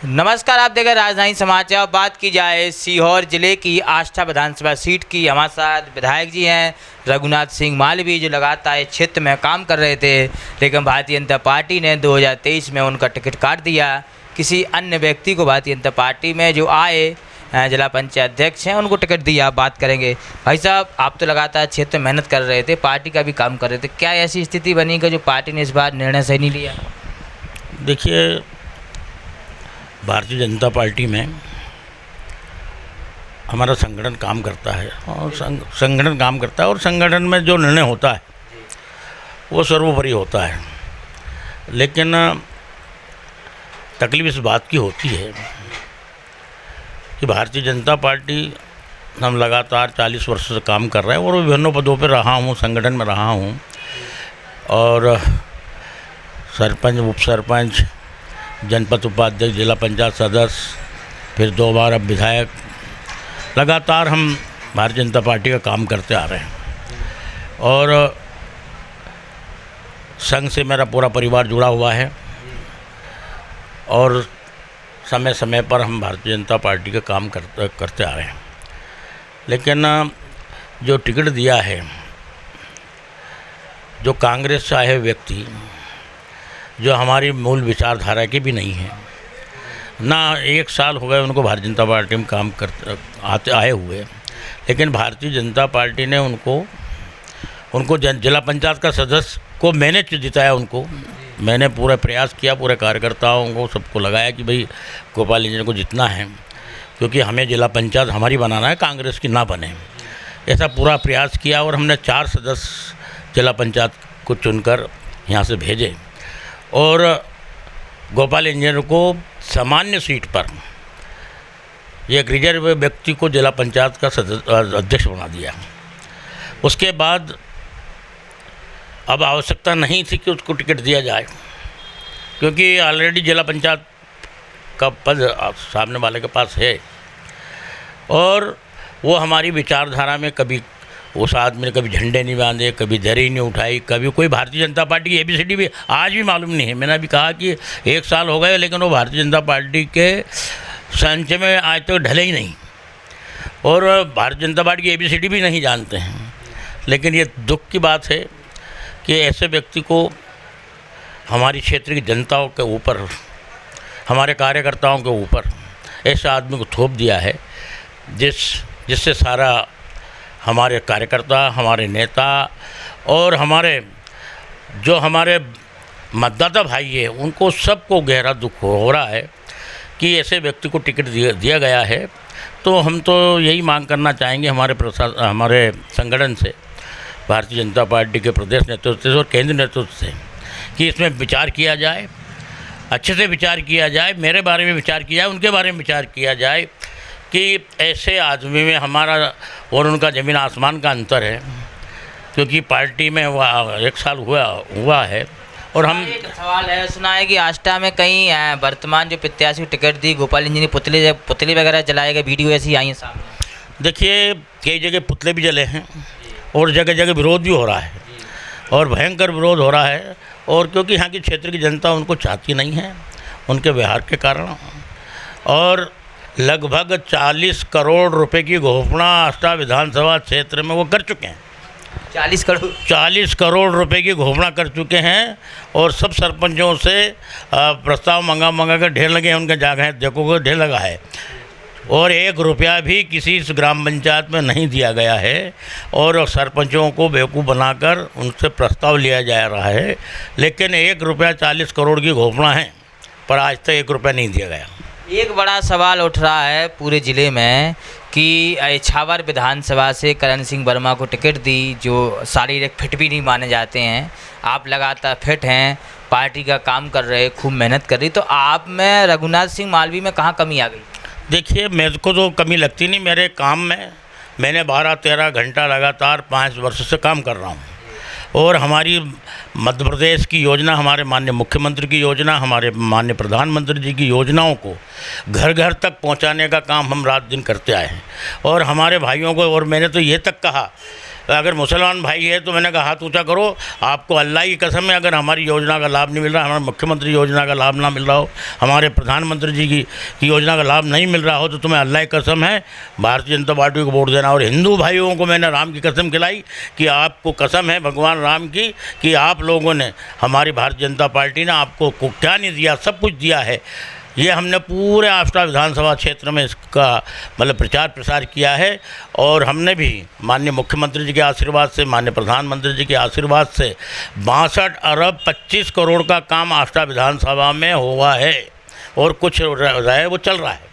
नमस्कार, आप देख रहे हैं राजधानी समाचार। बात की जाए सीहोर जिले की आष्टा विधानसभा सीट की, हमारे साथ विधायक जी हैं रघुनाथ सिंह मालवीय, जो लगातार इस क्षेत्र में काम कर रहे थे, लेकिन भारतीय जनता पार्टी ने 2023 में उनका टिकट काट दिया। किसी अन्य व्यक्ति को भारतीय जनता पार्टी में जो आए जिला पंचायत अध्यक्ष हैं, उनको टिकट दिया। बात करेंगे। भाई साहब, आप तो लगातार क्षेत्र में मेहनत कर रहे थे, पार्टी का भी काम कर रहे थे, क्या ऐसी स्थिति बनी कि जो पार्टी ने इस बार निर्णय सही नहीं लिया? देखिए, भारतीय जनता पार्टी में हमारा संगठन काम करता है और संगठन काम करता है और संगठन में जो निर्णय होता है वो सर्वोपरि होता है। लेकिन तकलीफ इस बात की होती है कि भारतीय जनता पार्टी हम लगातार 40 वर्ष से काम कर रहे हैं और विभिन्न पदों पर रहा हूँ, संगठन में रहा हूँ, और सरपंच, उप सरपंच, जनपद उपाध्यक्ष, जिला पंचायत सदस्य, फिर 2 बार अब विधायक। लगातार हम भारतीय जनता पार्टी का काम करते आ रहे हैं और संघ से मेरा पूरा परिवार जुड़ा हुआ है और समय समय पर हम भारतीय जनता पार्टी का काम करते आ रहे हैं। लेकिन जो टिकट दिया है, जो कांग्रेस से आए व्यक्ति, जो हमारी मूल विचारधारा के भी नहीं है, ना 1 साल हो गए उनको भारतीय जनता पार्टी में काम करते आए हुए, लेकिन भारतीय जनता पार्टी ने उनको जिला पंचायत का सदस्य को मैंने जिताया। उनको मैंने पूरा प्रयास किया, पूरे कार्यकर्ताओं को सबको लगाया कि भाई गोपाल इंजीनियर को जितना है, क्योंकि हमें जिला पंचायत हमारी बनाना है, कांग्रेस की ना बने। ऐसा पूरा प्रयास किया और हमने 4 सदस्य जिला पंचायत को चुनकर यहाँ से भेजे और गोपाल इंजीनियर को सामान्य सीट पर एक रिजर्व व्यक्ति को जिला पंचायत का अध्यक्ष बना दिया। उसके बाद अब आवश्यकता नहीं थी कि उसको टिकट दिया जाए, क्योंकि ऑलरेडी जिला पंचायत का पद सामने वाले के पास है और वो हमारी विचारधारा में कभी उस आदमी ने कभी झंडे नहीं बांधे, कभी दरी नहीं उठाई, कभी कोई भारतीय जनता पार्टी की ABCD भी आज भी मालूम नहीं है। मैंने अभी कहा कि 1 साल हो गए, लेकिन वो भारतीय जनता पार्टी के संच में आज तक ढले ही नहीं और भारतीय जनता पार्टी की ABCD भी नहीं जानते हैं। लेकिन ये दुख की बात है कि ऐसे व्यक्ति को हमारी क्षेत्र की जनताओं के ऊपर, हमारे कार्यकर्ताओं के ऊपर ऐसे आदमी को थोप दिया है जिससे सारा हमारे कार्यकर्ता, हमारे नेता और हमारे मतदाता भाई है, उनको सबको गहरा दुख हो रहा है कि ऐसे व्यक्ति को टिकट दिया गया है। तो हम तो यही मांग करना चाहेंगे हमारे संगठन से, भारतीय जनता पार्टी के प्रदेश नेतृत्व से और केंद्रीय नेतृत्व से, कि इसमें विचार किया जाए, अच्छे से विचार किया जाए, मेरे बारे में विचार किया जाए, उनके बारे में विचार किया जाए कि ऐसे आदमी में हमारा और उनका ज़मीन आसमान का अंतर है, क्योंकि पार्टी में 1 साल हुआ है। और हम एक सवाल है, सुना है कि आष्टा में कई वर्तमान जो प्रत्याशी को टिकट दी, गोपाल इंजीनियर पुतले वगैरह जलाए गए, वीडियो ऐसी आई हैं सामने। देखिए, कई जगह पुतले भी जले हैं और जगह जगह विरोध भी हो रहा है और भयंकर विरोध हो रहा है, और क्योंकि यहाँ की क्षेत्र की जनता उनको चाहती नहीं है उनके व्यवहार के कारण। और लगभग 40 करोड़ रुपए की घोषणा आष्टा विधानसभा क्षेत्र में वो कर चुके हैं। 40 करोड़ रुपए की घोषणा कर चुके हैं और सब सरपंचों से प्रस्ताव मंगा कर ढेर लगे हैं, उनके जगह देखो को ढेर लगा है और 1 रुपया भी किसी ग्राम पंचायत में नहीं दिया गया है और सरपंचों को बेवकूफ़ बनाकर उनसे प्रस्ताव लिया जा रहा है। लेकिन 1 रुपया 40 करोड़ की घोषणा है, पर आज तक 1 रुपया नहीं दिया गया। एक बड़ा सवाल उठ रहा है पूरे ज़िले में कि इछावर विधानसभा से करण सिंह वर्मा को टिकट दी, जो शारीरिक फिट भी नहीं माने जाते हैं। आप लगातार फिट हैं, पार्टी का काम कर रहे, खूब मेहनत कर रही, तो आप में रघुनाथ सिंह मालवीय में कहाँ कमी आ गई? देखिए, मेरे को तो कमी लगती नहीं। मेरे काम में मैंने 12-13 घंटा लगातार 5 वर्ष से काम कर रहा हूँ और हमारी मध्य प्रदेश की योजना, हमारे माननीय मुख्यमंत्री की योजना, हमारे माननीय प्रधानमंत्री जी की योजनाओं को घर घर तक पहुंचाने का काम हम रात दिन करते आए हैं। और हमारे भाइयों को, और मैंने तो ये तक कहा अगर मुसलमान भाई है तो मैंने कहा हाथ ऊंचा करो, आपको अल्लाह की कसम है, अगर हमारी योजना का लाभ नहीं मिल रहा, हमारे मुख्यमंत्री योजना का लाभ ना मिल रहा हो, हमारे प्रधानमंत्री जी की योजना का लाभ नहीं मिल रहा हो, तो तुम्हें अल्लाह की कसम है भारतीय जनता पार्टी को वोट देना। और हिंदू भाइयों को मैंने राम की कसम खिलाई कि आपको कसम है भगवान राम की कि आप लोगों ने, हमारी भारतीय जनता पार्टी ने आपको क्या नहीं दिया, सब कुछ दिया है। ये हमने पूरे आष्टा विधानसभा क्षेत्र में इसका मतलब प्रचार प्रसार किया है। और हमने भी माननीय मुख्यमंत्री जी के आशीर्वाद से, माननीय प्रधानमंत्री जी के आशीर्वाद से 62 अरब 25 करोड़ का काम आष्टा विधानसभा में हुआ है और कुछ रहे वो चल रहा है।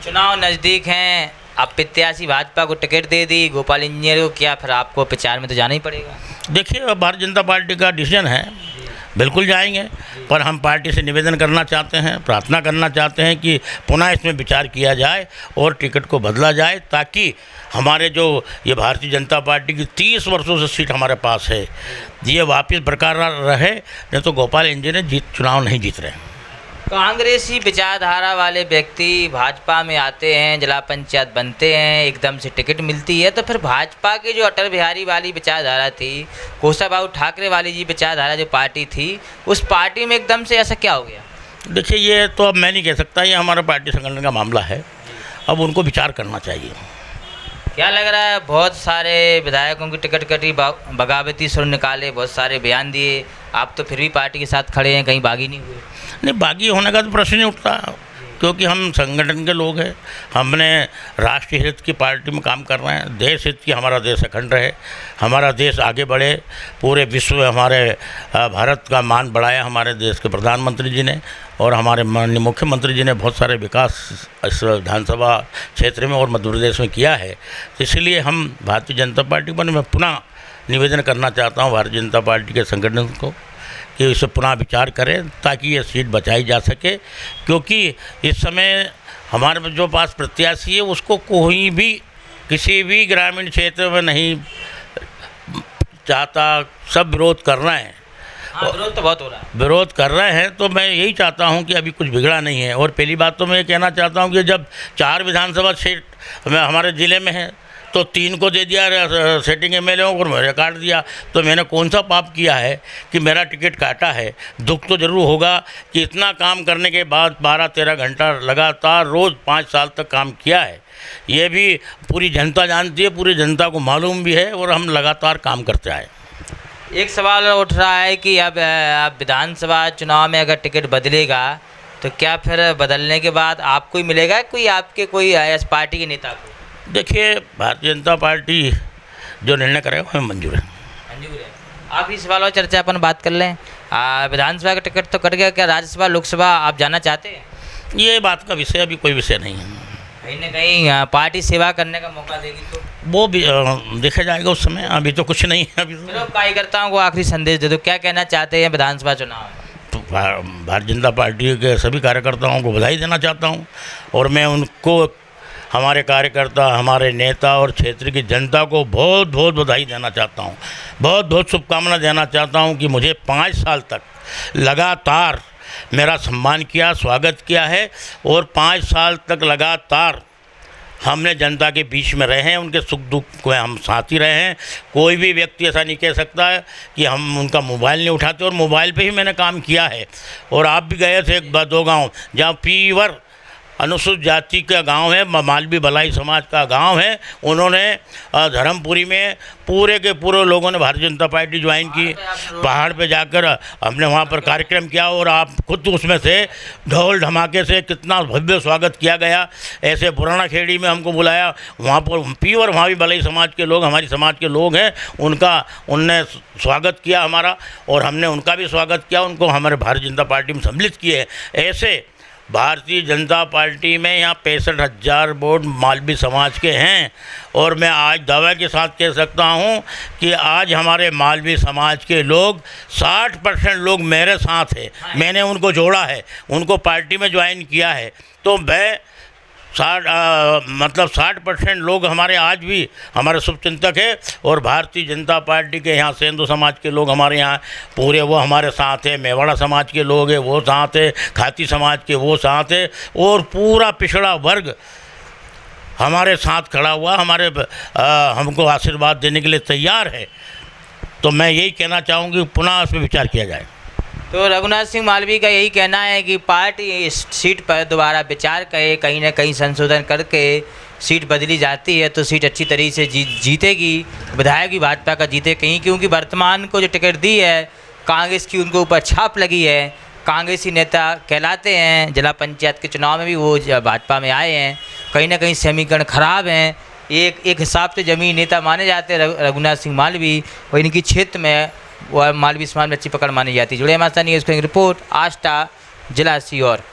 चुनाव नज़दीक हैं, आप प्रत्याशी भाजपा को टिकट दे दी गोपाल इंजीनियर को, क्या फिर आपको प्रचार में तो जाना ही पड़ेगा? देखिए, अब भारतीय जनता पार्टी का डिसीजन है, बिल्कुल जाएंगे, पर हम पार्टी से निवेदन करना चाहते हैं, प्रार्थना करना चाहते हैं कि पुनः इसमें विचार किया जाए और टिकट को बदला जाए, ताकि हमारे जो ये भारतीय जनता पार्टी की 30 वर्षों से सीट हमारे पास है, ये वापस बरकरार रहे। नहीं तो गोपाल इंजीनियर चुनाव नहीं जीत रहे हैं। कांग्रेसी विचारधारा वाले व्यक्ति भाजपा में आते हैं, जिला पंचायत बनते हैं, एकदम से टिकट मिलती है, तो फिर भाजपा की जो अटल बिहारी वाली विचारधारा थी, कुशाभाऊ ठाकरे वाली जी विचारधारा जो पार्टी थी, उस पार्टी में एकदम से ऐसा क्या हो गया? देखिए, ये तो अब मैं नहीं कह सकता, ये हमारा पार्टी संगठन का मामला है, अब उनको विचार करना चाहिए। क्या लग रहा है, बहुत सारे विधायकों की टिकट कटी, बगावती सुर निकाले, बहुत सारे बयान दिए, आप तो फिर भी पार्टी के साथ खड़े हैं, कहीं बागी नहीं हुए? नहीं, बागी होने का तो प्रश्न नहीं उठता, क्योंकि हम संगठन के लोग हैं, हमने राष्ट्रीय हित की पार्टी में काम कर रहे हैं, देश हित की, हमारा देश अखंड रहे, हमारा देश आगे बढ़े, पूरे विश्व में हमारे भारत का मान बढ़ाया हमारे देश के प्रधानमंत्री जी ने, और हमारे माननीय मुख्यमंत्री जी ने बहुत सारे विकास इस विधानसभा क्षेत्र में और मध्य प्रदेश में किया है। तो इसलिए हम भारतीय जनता पार्टी पर मैं पुनः निवेदन करना चाहता हूँ भारतीय जनता पार्टी के संगठन को कि इसे पुनः विचार करें, ताकि ये सीट बचाई जा सके, क्योंकि इस समय हमारे जो पास प्रत्याशी है उसको कोई भी किसी भी ग्रामीण क्षेत्र में नहीं चाहता, सब विरोध कर रहे हैं। हाँ, विरोध तो बहुत हो रहा है, विरोध कर रहे हैं, तो मैं यही चाहता हूं कि अभी कुछ बिगड़ा नहीं है। और पहली बात तो मैं ये कहना चाहता हूं कि जब 4 विधानसभा क्षेत्र हमारे ज़िले में है, तो 3 को दे दिया सेटिंग एमएलए को और मेरे काट दिया, तो मैंने कौन सा पाप किया है कि मेरा टिकट काटा है? दुख तो ज़रूर होगा कि इतना काम करने के बाद 12-13 घंटा लगातार रोज़ 5 साल तक काम किया है। ये भी पूरी जनता जानती है, पूरी जनता को मालूम भी है, और हम लगातार काम करते आए। एक सवाल उठ रहा है कि अब विधानसभा चुनाव में अगर टिकट बदलेगा, तो क्या फिर बदलने के बाद आपको ही मिलेगा, कोई आपके कोई इस पार्टी के नेता को? देखिए, भारतीय जनता पार्टी जो निर्णय करेगा हमें मंजूर है। मंजूर है। आखिरी सवाल और चर्चा अपन बात कर लें, विधानसभा का टिकट तो कट गया, क्या राज्यसभा लोकसभा आप जाना चाहते हैं? ये बात का विषय अभी कोई विषय नहीं है। कहीं ना कहीं पार्टी सेवा करने का मौका देगी तो वो भी देखा जाएगा उस समय, अभी तो कुछ नहीं है। अभी चलो, कार्यकर्ताओं को आखिरी संदेश दे दो, क्या कहना चाहते हैं विधानसभा चुनाव में? तो भारतीय जनता पार्टी के सभी कार्यकर्ताओं को बधाई देना चाहता हूँ, और मैं उनको, हमारे कार्यकर्ता, हमारे नेता और क्षेत्र की जनता को बहुत बहुत बधाई देना चाहता हूँ, बहुत बहुत शुभकामना देना चाहता हूँ कि मुझे 5 साल तक लगातार मेरा सम्मान किया, स्वागत किया है, और 5 साल तक लगातार हमने जनता के बीच में रहे हैं, उनके सुख दुख को हम साथी रहे हैं। कोई भी व्यक्ति ऐसा नहीं कह सकता है कि हम उनका मोबाइल नहीं उठाते, और मोबाइल पे ही मैंने काम किया है। और आप भी गए थे 1-2 गाँव, जहाँ पीवर अनुसूचित जाति का गांव है, मालवी भलाई समाज का गांव है, उन्होंने धर्मपुरी में पूरे के पूरे लोगों ने भारतीय जनता पार्टी ज्वाइन की। पहाड़ पे जाकर हमने वहां पर कार्यक्रम किया, और आप खुद उसमें से ढोल धमाके से कितना भव्य स्वागत किया गया। ऐसे पुराना खेड़ी में हमको बुलाया, वहाँ पर पीवर वहाँ भी भलाई समाज के लोग, हमारी समाज के लोग हैं, उनने स्वागत किया हमारा, और हमने उनका भी स्वागत किया, उनको हमारे भारतीय जनता पार्टी में सम्मिलित किए। ऐसे भारतीय जनता पार्टी में यहाँ 65,000 वोट मालवी समाज के हैं, और मैं आज दावे के साथ कह सकता हूँ कि आज हमारे मालवी समाज के लोग 60% लोग मेरे साथ हैं। मैंने उनको जोड़ा है, उनको पार्टी में ज्वाइन किया है, तो मैं 60% लोग हमारे आज भी हमारे शुभचिंतक है। और भारतीय जनता पार्टी के यहाँ सेंधु समाज के लोग हमारे यहाँ पूरे वो हमारे साथ है, मेवाड़ा समाज के लोग हैं वो साथ है, खाती समाज के वो साथ है, और पूरा पिछड़ा वर्ग हमारे साथ खड़ा हुआ, हमको आशीर्वाद देने के लिए तैयार है। तो मैं यही कहना चाहूँगी पुनः उस पर विचार किया जाए। तो रघुनाथ सिंह मालवीय का यही कहना है कि पार्टी इस सीट पर दोबारा विचार करे, कहीं ना कहीं संशोधन करके सीट बदली जाती है तो सीट अच्छी तरीके से जीतेगी, विधायक भी भाजपा का जीते कहीं, क्योंकि वर्तमान को जो टिकट दी है कांग्रेस की उनको ऊपर छाप लगी है, कांग्रेसी नेता कहलाते हैं, जिला पंचायत के चुनाव में भी वो भाजपा में आए हैं, कहीं ना कहीं समीकरण खराब हैं, एक हिसाब से जमीन नेता माने जाते हैं रघुनाथ सिंह मालवीय, और इनकी क्षेत्र में वो मालवीय समाज में अच्छी पकड़ मानी जाती है। जुड़े हमारे साथ न्यूज़ रिपोर्ट आष्टा जिला सीहोर।